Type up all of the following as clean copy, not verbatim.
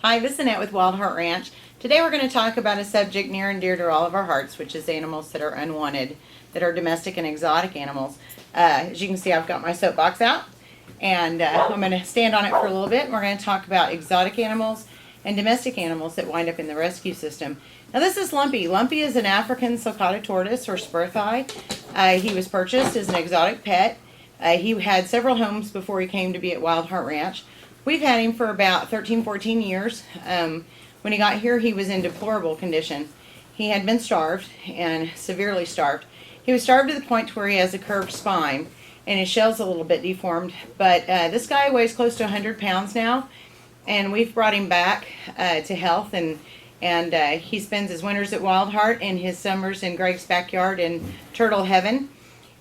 Hi, this is Annette with Wild Heart Ranch. Today we're going to talk about a subject near and dear to all of our hearts, which is animals that are unwanted, that are domestic and exotic animals. As you can see, I've got my soapbox out, and I'm going to stand on it for a little bit, and we're going to talk about exotic animals and domestic animals that wind up in the rescue system. Now this is Lumpy. Lumpy is an African sulcata tortoise, or spur thigh. He was purchased as an exotic pet. He had several homes before he came to be at Wild Heart Ranch. We've had him for about 13, 14 years. When he got here, he was in deplorable condition. He had been starved, and severely starved. He was starved to the point where he has a curved spine, and his shell's a little bit deformed. But this guy weighs close to 100 pounds now, and we've brought him back to health, and he spends his winters at Wild Heart and his summers in Greg's backyard in Turtle Heaven.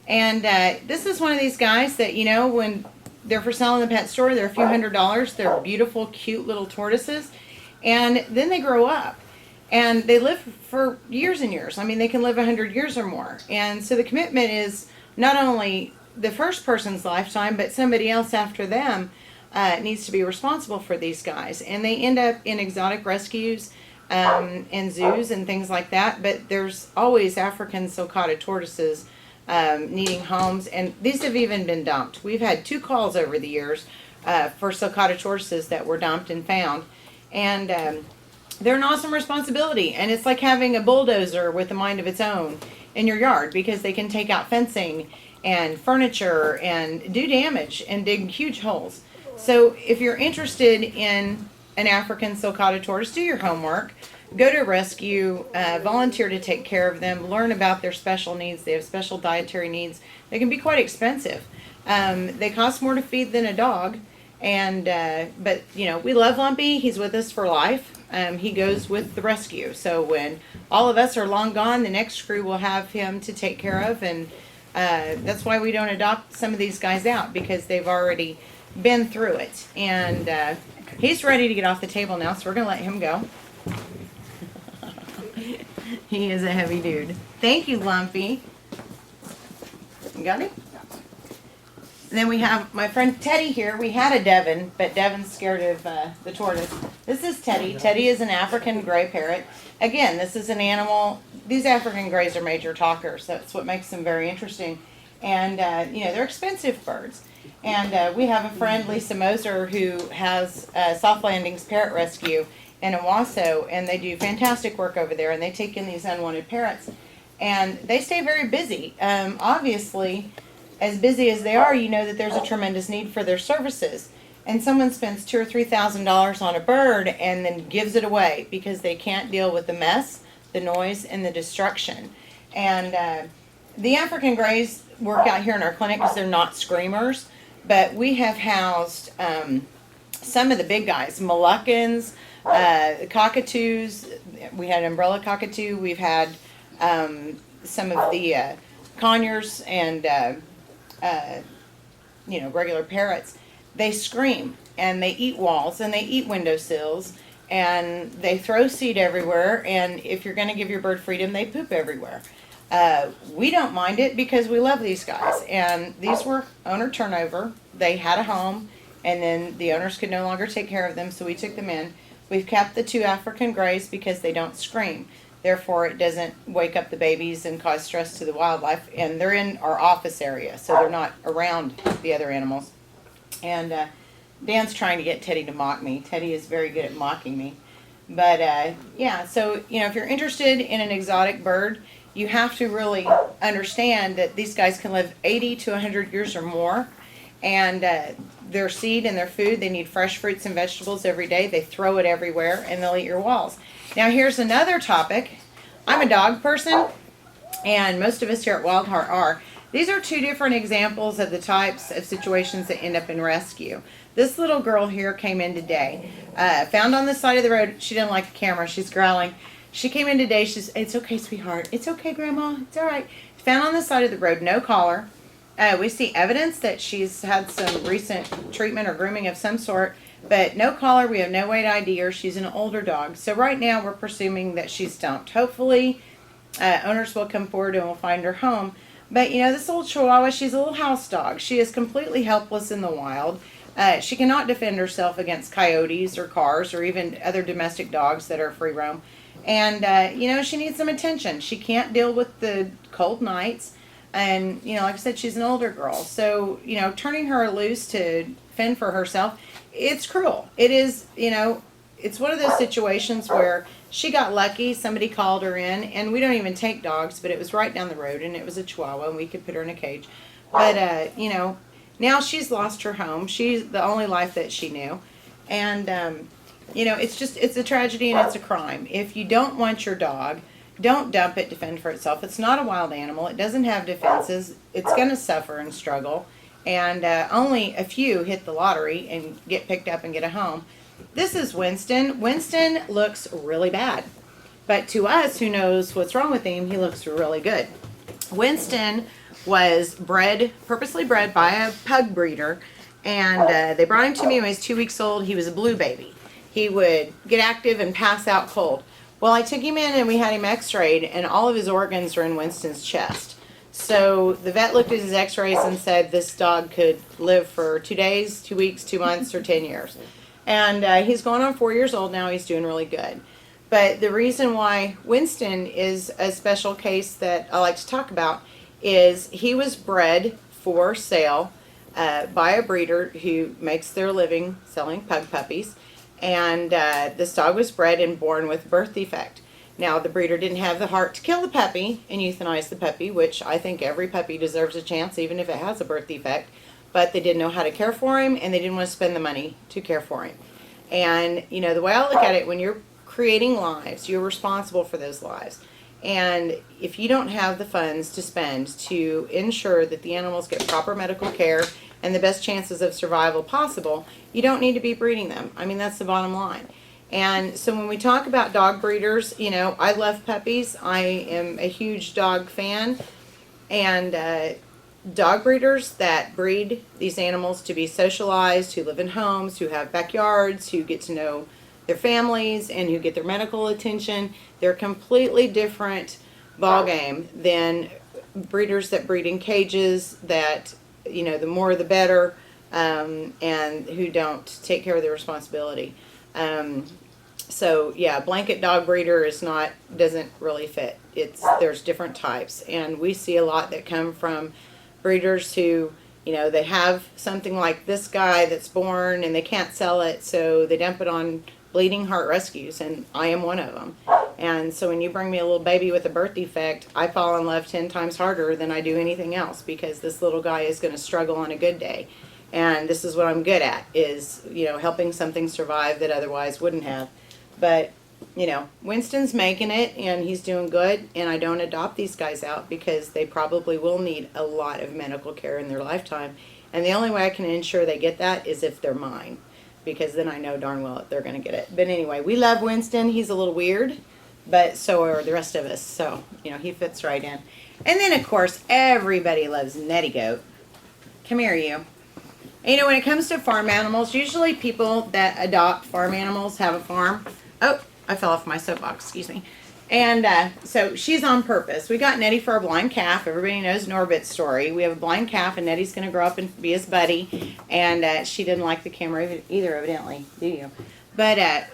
And this is one of these guys that, you know, when they're for sale in the pet store, they're a few $100s. They're beautiful, cute little tortoises. And then they grow up. And they live for years and years. I mean, they can live 100 years or more. And so the commitment is not only the first person's lifetime, but somebody else after them needs to be responsible for these guys. And they end up in exotic rescues and zoos and things like that. But there's always African sulcata tortoises needing homes, and these have even been dumped. We've had 2 calls over the years for sulcata tortoises that were dumped and found, and they're an awesome responsibility, and it's like having a bulldozer with a mind of its own in your yard, because they can take out fencing and furniture and do damage and dig huge holes. So if you're interested in an African sulcata tortoise, do your homework. Go to a rescue, volunteer to take care of them, learn about their special needs. They have special dietary needs. They can be quite expensive. They cost more to feed than a dog, and but you know, we love Lumpy. He's with us for life. He goes with the rescue. So when all of us are long gone, the next crew will have him to take care of, and that's why we don't adopt some of these guys out, because they've already been through it. And he's ready to get off the table now, so we're going to let him go. He is a heavy dude. Thank you, Lumpy. You got him? And then we have my friend Teddy here. We had a Devon, but Devon's scared of the tortoise. This is Teddy. Teddy is an African gray parrot. Again, this is an animal. These African grays are major talkers. That's what makes them very interesting. And, you know, they're expensive birds. And we have a friend, Lisa Moser, who has Soft Landings Parrot Rescue in Owasso, and they do fantastic work over there, and they take in these unwanted parrots, and they stay very busy. Obviously, as busy as they are, you know that there's a tremendous need for their services, and someone spends $2,000 or $3,000 on a bird and then gives it away because they can't deal with the mess, the noise, and the destruction. And the African Greys work out here in our clinic because they're not screamers, but we have housed some of the big guys, Moluccans, cockatoos. We had an umbrella cockatoo. We've had some of the conures and you know, regular parrots. They scream, and they eat walls, and they eat windowsills, and they throw seed everywhere, and if you're going to give your bird freedom, they poop everywhere. We don't mind it because we love these guys, and these were owner turnover. They had a home, and then the owners could no longer take care of them, so we took them in. We've kept the 2 African Greys because they don't scream. Therefore, it doesn't wake up the babies and cause stress to the wildlife. And they're in our office area, so they're not around the other animals. And Dan's trying to get Teddy to mock me. Teddy is very good at mocking me. But, yeah, so, you know, if you're interested in an exotic bird, you have to really understand that these guys can live 80 to 100 years or more. And their seed and their food, they need fresh fruits and vegetables every day. They throw it everywhere, and they'll eat your walls. Now here's another topic. I'm a dog person, and most of us here at Wild Heart are. These are 2 different examples of the types of situations that end up in rescue. This little girl here came in today, found on the side of the road. She didn't like the camera. She's growling. She came in today. She's, "It's okay, sweetheart. It's okay, Grandma. It's all right." Found on the side of the road, no collar. We see evidence that she's had some recent treatment or grooming of some sort, but no collar. We have no way to ID her. She's an older dog. So right now we're presuming that she's dumped. Hopefully owners will come forward and we'll find her home. But, you know, this old Chihuahua, she's a little house dog. She is completely helpless in the wild. She cannot defend herself against coyotes or cars or even other domestic dogs that are free roam. And, she needs some attention. She can't deal with the cold nights. And, like I said, she's an older girl. So, turning her loose to fend for herself, it's cruel. It is, it's one of those situations where she got lucky. Somebody called her in, and we don't even take dogs, but it was right down the road, and it was a Chihuahua, and we could put her in a cage. But, now she's lost her home. She's the only life that she knew. And, it's a tragedy and it's a crime. If you don't want your dog, don't dump it to fend for itself. It's not a wild animal. It doesn't have defenses. It's going to suffer and struggle. And only a few hit the lottery and get picked up and get a home. This is Winston. Winston looks really bad. But to us, who knows what's wrong with him, he looks really good. Winston was purposely bred by a pug breeder. And they brought him to me when he was 2 weeks old. He was a blue baby. He would get active and pass out cold. Well, I took him in and we had him x-rayed, and all of his organs are in Winston's chest. So the vet looked at his x-rays and said this dog could live for 2 days, 2 weeks, 2 months, or 10 years. And he's going on 4 years old now. He's doing really good. But the reason why Winston is a special case that I like to talk about is he was bred for sale by a breeder who makes their living selling pug puppies. And this dog was bred and born with birth defect. Now, the breeder didn't have the heart to kill the puppy and euthanize the puppy, which I think every puppy deserves a chance, even if it has a birth defect. But they didn't know how to care for him, and they didn't want to spend the money to care for him. And, the way I look at it, when you're creating lives, you're responsible for those lives. And if you don't have the funds to spend to ensure that the animals get proper medical care and the best chances of survival possible, you don't need to be breeding them. I mean, that's the bottom line. And so when we talk about dog breeders, I love puppies. I am a huge dog fan. And dog breeders that breed these animals to be socialized, who live in homes, who have backyards, who get to know their families, and who get their medical attention, they're a completely different ballgame than breeders that breed in cages that, the more the better, and who don't take care of their responsibility. So yeah, blanket dog breeder doesn't really fit. There's different types, and we see a lot that come from breeders who, they have something like this guy that's born and they can't sell it, so they dump it on bleeding heart rescues, and I am one of them. And so when you bring me a little baby with a birth defect, I fall in love 10 times harder than I do anything else, because this little guy is going to struggle on a good day. And this is what I'm good at, is, helping something survive that otherwise wouldn't have. But, Winston's making it, and he's doing good, and I don't adopt these guys out because they probably will need a lot of medical care in their lifetime. And the only way I can ensure they get that is if they're mine, because then I know darn well that they're going to get it. But anyway, we love Winston. He's a little weird, but so are the rest of us. So, he fits right in. And then, of course, everybody loves Nettie Goat. Come here, you. And, when it comes to farm animals, usually people that adopt farm animals have a farm. Oh, I fell off my soapbox. Excuse me. And so she's on purpose. We got Nettie for a blind calf. Everybody knows Norbit's story. We have a blind calf, and Nettie's going to grow up and be his buddy. And she didn't like the camera either, evidently. Do you? But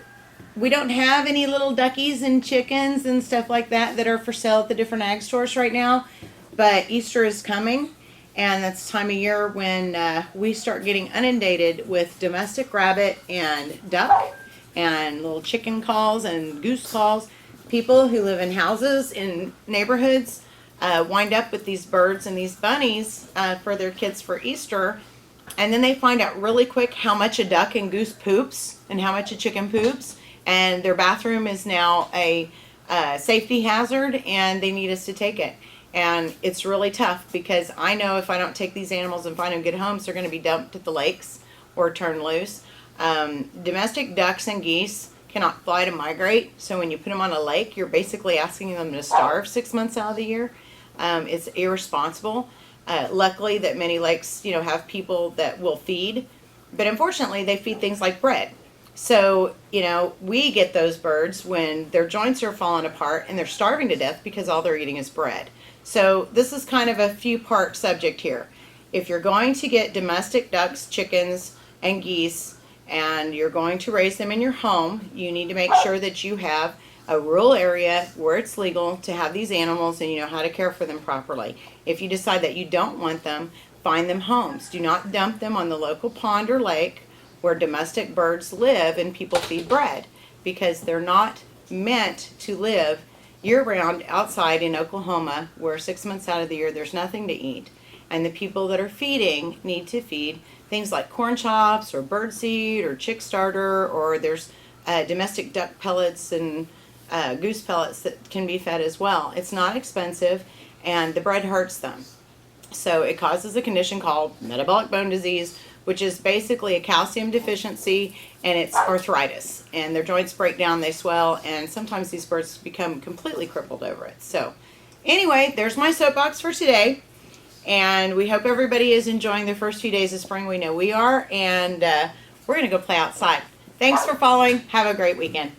we don't have any little duckies and chickens and stuff like that are for sale at the different ag stores right now. But Easter is coming, and that's the time of year when we start getting inundated with domestic rabbit and duck and little chicken calls and goose calls. People who live in houses in neighborhoods wind up with these birds and these bunnies for their kids for Easter, and then they find out really quick how much a duck and goose poops and how much a chicken poops, and their bathroom is now a safety hazard, and they need us to take it. And it's really tough, because I know if I don't take these animals and find them good homes, they're going to be dumped at the lakes or turned loose. Domestic ducks and geese cannot fly to migrate, so when you put them on a lake, you're basically asking them to starve 6 months out of the year. It's irresponsible. Luckily that many lakes, have people that will feed, but unfortunately they feed things like bread. So, we get those birds when their joints are falling apart and they're starving to death because all they're eating is bread. So this is kind of a few-part subject here. If you're going to get domestic ducks, chickens, and geese, and you're going to raise them in your home, you need to make sure that you have a rural area where it's legal to have these animals and you know how to care for them properly. If you decide that you don't want them, find them homes. Do not dump them on the local pond or lake where domestic birds live and people feed bread, because they're not meant to live year-round outside in Oklahoma where 6 months out of the year there's nothing to eat. And the people that are feeding need to feed things like corn chops or bird seed or chick starter, or there's domestic duck pellets and goose pellets that can be fed as well. It's not expensive, and the bread hurts them. So it causes a condition called metabolic bone disease, which is basically a calcium deficiency, and it's arthritis. And their joints break down, they swell, and sometimes these birds become completely crippled over it. So anyway, there's my soapbox for today. And we hope everybody is enjoying the first few days of spring. We know we are, and we're going to go play outside. Thanks for following. Have a great weekend.